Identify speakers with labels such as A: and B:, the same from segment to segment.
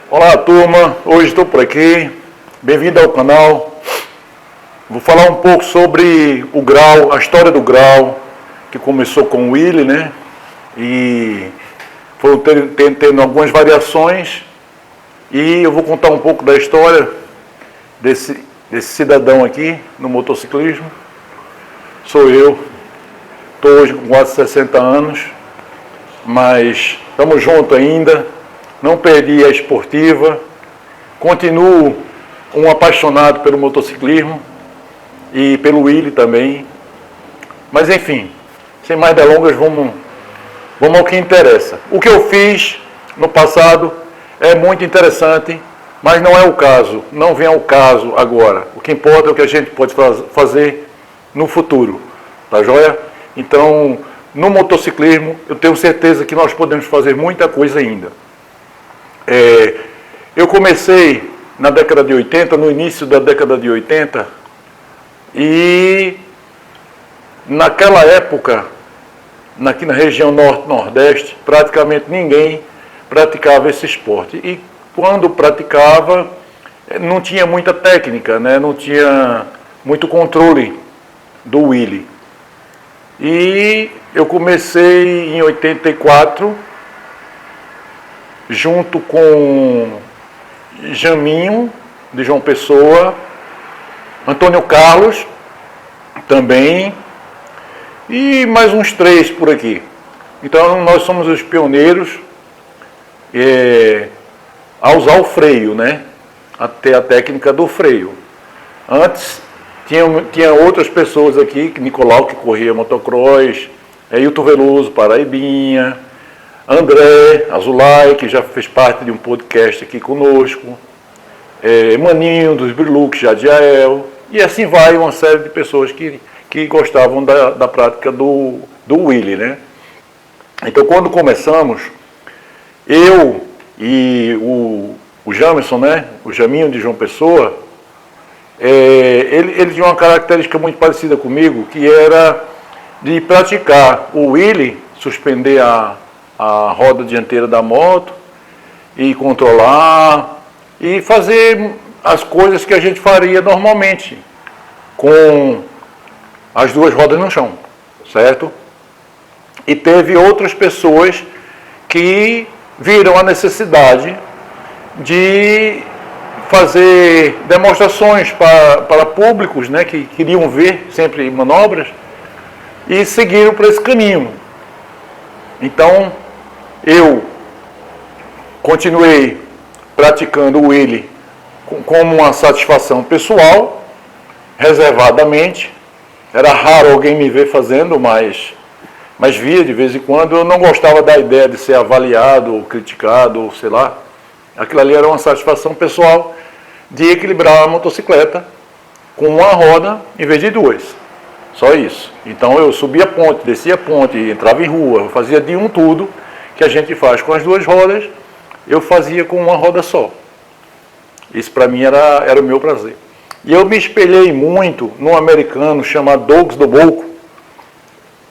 A: Olá, turma, hoje estou por aqui, bem-vindo ao canal. Vou falar um pouco sobre o grau, a história do grau, que começou com o Willy, né? E foram tendo algumas variações, e eu vou contar um pouco da história desse cidadão aqui no motociclismo. Sou eu, estou hoje com quase 60 anos, mas estamos juntos ainda. Não perdi a esportiva, continuo um apaixonado pelo motociclismo e pelo Willy também. Mas enfim, sem mais delongas, vamos ao que interessa. O que eu fiz no passado é muito interessante, mas não é o caso, não vem ao caso agora. O que importa é o que a gente pode fazer no futuro, tá joia? Então, no motociclismo, eu tenho certeza que nós podemos fazer muita coisa ainda. Eu comecei na década de 80, no início da década de 80, e naquela época, aqui na região norte-nordeste, praticamente ninguém praticava esse esporte. E quando praticava, não tinha muita técnica, né? Não tinha muito controle do Willy. E eu comecei em 84, junto com Jaminho, de João Pessoa, Antônio Carlos, também, e mais uns 3 por aqui. Então nós somos os pioneiros a usar o freio, né? Até a técnica do freio. Antes tinha outras pessoas aqui, Nicolau, que corria motocross, Hilton Veloso, Paraibinha, André Azulay, que já fez parte de um podcast aqui conosco, Maninho dos Brilux, Jadiael, e assim vai uma série de pessoas que gostavam da prática do Willy, né? Então, quando começamos, eu e o Jamerson, né? O Jaminho de João Pessoa, ele tinha uma característica muito parecida comigo, que era de praticar o Willy, suspender a roda dianteira da moto e controlar e fazer as coisas que a gente faria normalmente com as duas rodas no chão, certo? E teve outras pessoas que viram a necessidade de fazer demonstrações para públicos, né, que queriam ver sempre manobras, e seguiram por esse caminho. Então, eu continuei praticando o Willy como uma satisfação pessoal, reservadamente. Era raro alguém me ver fazendo, mas via de vez em quando. Eu não gostava da ideia de ser avaliado ou criticado, ou sei lá. Aquilo ali era uma satisfação pessoal de equilibrar a motocicleta com uma roda em vez de 2. Só isso. Então eu subia a ponte, descia a ponte, entrava em rua, eu fazia de um tudo que a gente faz com as duas rodas, eu fazia com uma roda só. Isso para mim era o meu prazer. E eu me espelhei muito num americano chamado Douglas Doboco,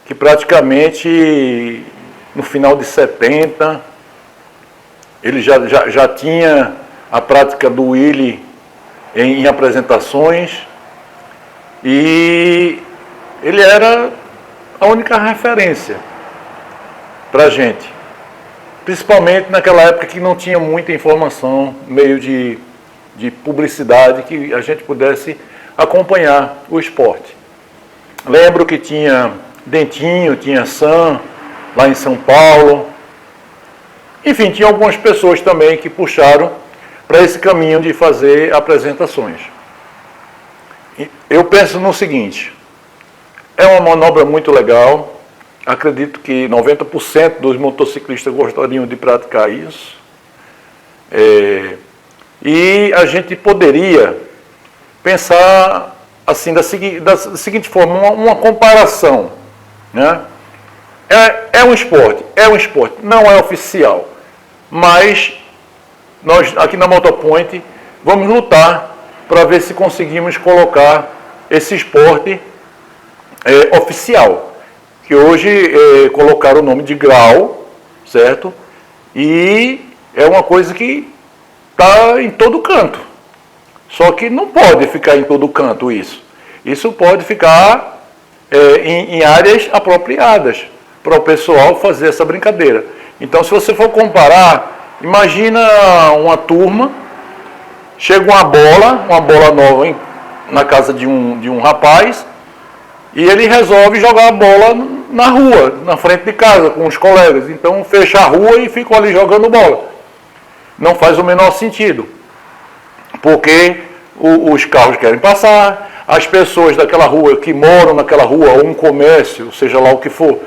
A: que praticamente no final de 70, ele já tinha a prática do Willy em apresentações, e ele era a única referência para a gente. Principalmente naquela época que não tinha muita informação, meio de publicidade, que a gente pudesse acompanhar o esporte. Lembro que tinha Dentinho, tinha Sam, lá em São Paulo. Enfim, tinha algumas pessoas também que puxaram para esse caminho de fazer apresentações. Eu penso no seguinte: é uma manobra muito legal. Acredito que 90% dos motociclistas gostariam de praticar isso. E a gente poderia pensar assim, da seguinte forma, uma comparação, né? É um esporte, não é oficial, mas nós aqui na Motopoint vamos lutar para ver se conseguimos colocar esse esporte oficial, que hoje colocaram o nome de grau, certo? E é uma coisa que está em todo canto. Só que não pode ficar em todo canto isso. Isso pode ficar em áreas apropriadas para o pessoal fazer essa brincadeira. Então, se você for comparar, imagina uma turma, chega uma bola nova na casa de um rapaz, e ele resolve jogar a bola na rua, na frente de casa, com os colegas. Então, fecha a rua e ficam ali jogando bola. Não faz o menor sentido, porque os carros querem passar, as pessoas daquela rua que moram naquela rua, ou um comércio, seja lá o que for,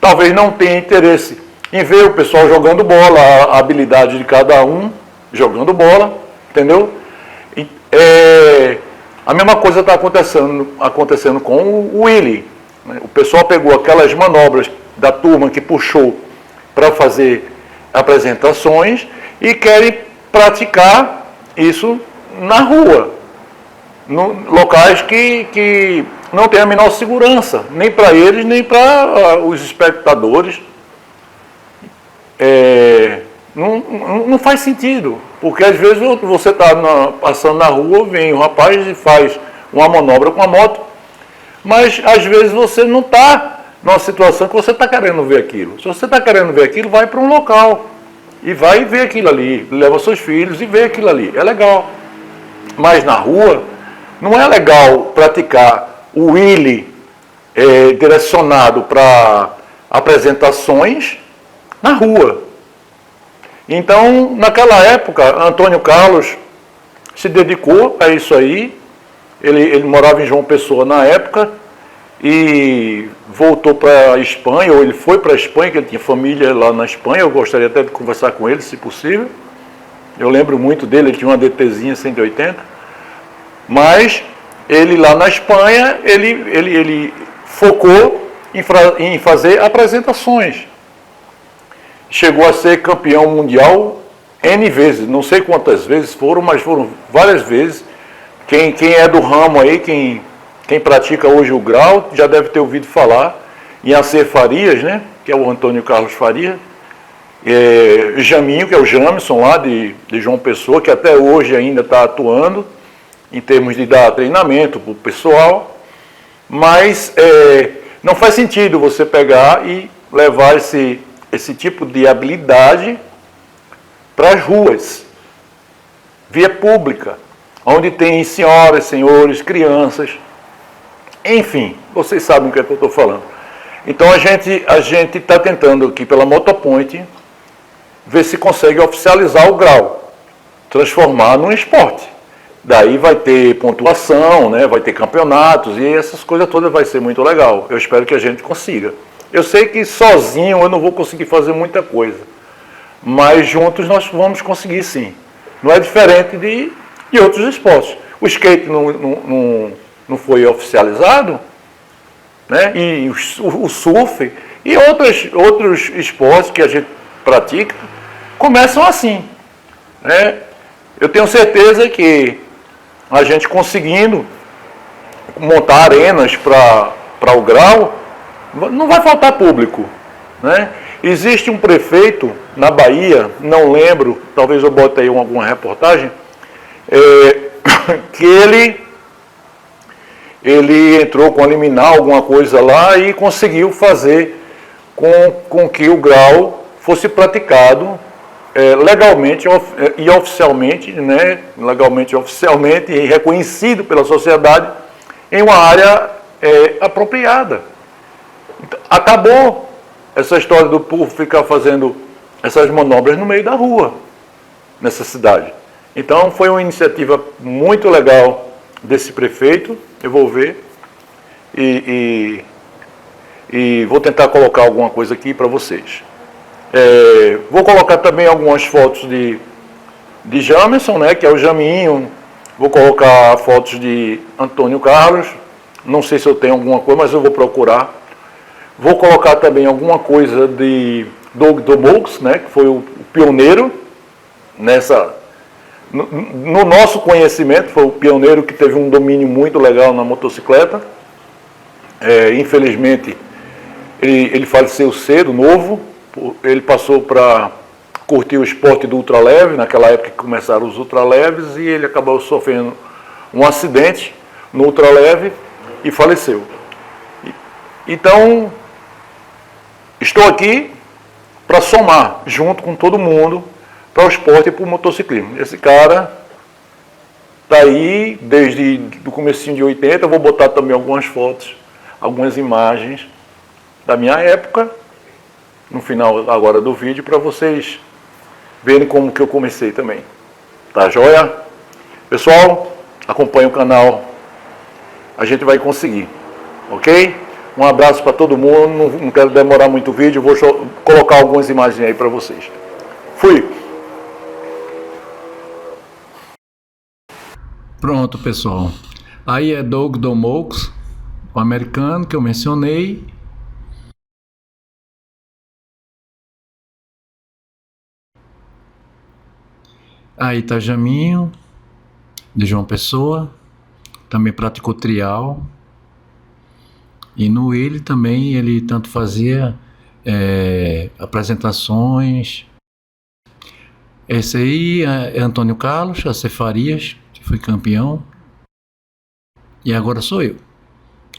A: talvez não tenha interesse em ver o pessoal jogando bola, a habilidade de cada um jogando bola, entendeu? A mesma coisa está acontecendo com o Willy. O pessoal pegou aquelas manobras da turma que puxou para fazer apresentações e querem praticar isso na rua, em locais que não tem a menor segurança, nem para eles, nem para os espectadores. Não faz sentido, porque às vezes você está passando na rua, vem um rapaz e faz uma manobra com a moto, mas às vezes você não está numa situação que você está querendo ver aquilo. Se você está querendo ver aquilo, vai para um local e vai ver aquilo ali, leva seus filhos e vê aquilo ali, é legal. Mas na rua, não é legal praticar o Willy direcionado para apresentações na rua. Então, naquela época, Antônio Carlos se dedicou a isso aí. Ele morava em João Pessoa na época e voltou para a Espanha, ou ele foi para a Espanha, que ele tinha família lá na Espanha. Eu gostaria até de conversar com ele, se possível. Eu lembro muito dele, ele tinha uma DTzinha 180. Mas ele lá na Espanha, ele focou em fazer apresentações. Chegou a ser campeão mundial N vezes, não sei quantas vezes foram, mas foram várias vezes. Quem é do ramo aí, quem pratica hoje o grau, já deve ter ouvido falar em Acer Farias, né? Que é o Antônio Carlos Faria. Jaminho, que é o Jamison lá de João Pessoa, que até hoje ainda está atuando em termos de dar treinamento para o pessoal. Mas não faz sentido você pegar e levar esse tipo de habilidade para as ruas, via pública, onde tem senhoras, senhores, crianças, enfim, vocês sabem o que é que eu estou falando. Então a gente está tentando aqui pela Motopoint ver se consegue oficializar o grau, transformar num esporte. Daí vai ter pontuação, né, vai ter campeonatos e essas coisas todas, vai ser muito legal. Eu espero que a gente consiga. Eu sei que sozinho eu não vou conseguir fazer muita coisa, mas juntos nós vamos conseguir sim. Não é diferente de outros esportes. O skate não foi oficializado, né? E o surf e outros esportes que a gente pratica começam assim, né? Eu tenho certeza que a gente conseguindo montar arenas para o grau, não vai faltar público, né? Existe um prefeito na Bahia, não lembro, talvez eu bote aí alguma reportagem, que ele entrou com a liminar, alguma coisa lá, e conseguiu fazer com que o grau fosse praticado legalmente e oficialmente, né? Legalmente e oficialmente, e reconhecido pela sociedade em uma área apropriada. Acabou essa história do povo ficar fazendo essas manobras no meio da rua, nessa cidade. Então foi uma iniciativa muito legal desse prefeito, eu vou ver e vou tentar colocar alguma coisa aqui para vocês. Vou colocar também algumas fotos de Jamison, né, que é o Jaminho. Vou colocar fotos de Antônio Carlos, não sei se eu tenho alguma coisa, mas eu vou procurar. Vou colocar também alguma coisa de Doug Domoux, né, que foi o pioneiro no nosso conhecimento, foi o pioneiro que teve um domínio muito legal na motocicleta. Infelizmente, ele faleceu cedo, novo. Ele passou para curtir o esporte do ultraleve, naquela época que começaram os ultraleves, e ele acabou sofrendo um acidente no ultraleve e faleceu. Então, estou aqui para somar, junto com todo mundo, para o esporte e para o motociclismo. Esse cara está aí desde o comecinho de 80, eu vou botar também algumas fotos, algumas imagens da minha época, no final agora do vídeo, para vocês verem como que eu comecei também. Tá joia? Pessoal, acompanhe o canal, a gente vai conseguir, ok? Um abraço para todo mundo, não quero demorar muito o vídeo, vou colocar algumas imagens aí para vocês. Fui!
B: Pronto, pessoal. Aí é Doug Domokes, o americano que eu mencionei. Aí tá Jaminho, de João Pessoa, também praticou trial. E no Willi também ele tanto fazia apresentações. Esse aí é Antônio Carlos, a Cefarias, que foi campeão. E agora sou eu.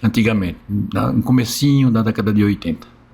B: Antigamente, no comecinho da década de 80.